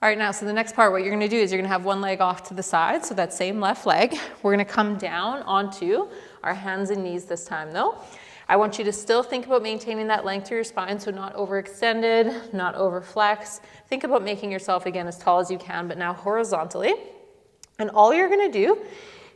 All right, now, so the next part, what you're gonna do is you're gonna have one leg off to the side, so that same left leg. We're gonna come down onto our hands and knees this time though. I want you to still think about maintaining that length through your spine, so not overextended, not overflex. Think about making yourself, again, as tall as you can, but now horizontally. And all you're gonna do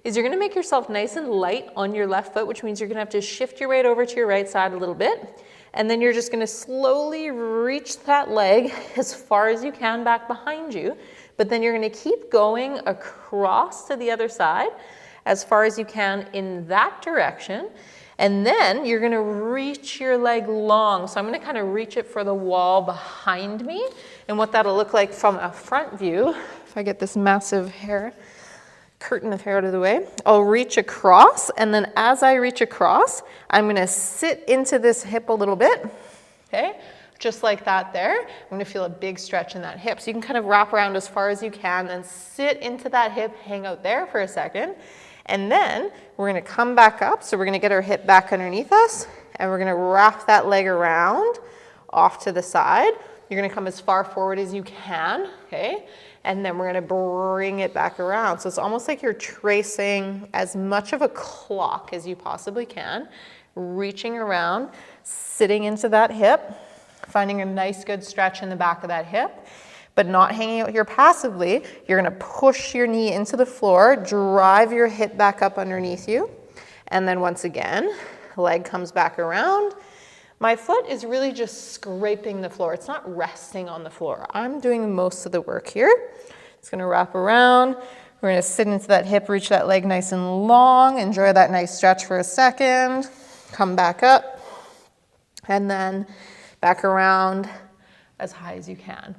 is you're gonna make yourself nice and light on your left foot, which means you're gonna have to shift your weight over to your right side a little bit. And then you're just gonna slowly reach that leg as far as you can back behind you. But then you're gonna keep going across to the other side as far as you can in that direction. And then you're gonna reach your leg long. So I'm gonna kind of reach it for the wall behind me. And what that'll look like from a front view, if I get this massive curtain of hair out of the way, I'll reach across, and then as I reach across, I'm gonna sit into this hip a little bit, okay? Just like that there. I'm gonna feel a big stretch in that hip. So you can kind of wrap around as far as you can, then sit into that hip, hang out there for a second, and then we're gonna come back up. So we're gonna get our hip back underneath us, and we're gonna wrap that leg around off to the side. You're gonna come as far forward as you can, okay? And then we're gonna bring it back around. So it's almost like you're tracing as much of a clock as you possibly can, reaching around, sitting into that hip, finding a nice good stretch in the back of that hip, but not hanging out here passively. You're gonna push your knee into the floor, drive your hip back up underneath you, and then once again, leg comes back around. My foot is really just scraping the floor. It's not resting on the floor. I'm doing most of the work here. It's gonna wrap around. We're gonna sit into that hip, reach that leg nice and long, enjoy that nice stretch for a second, come back up, and then back around as high as you can.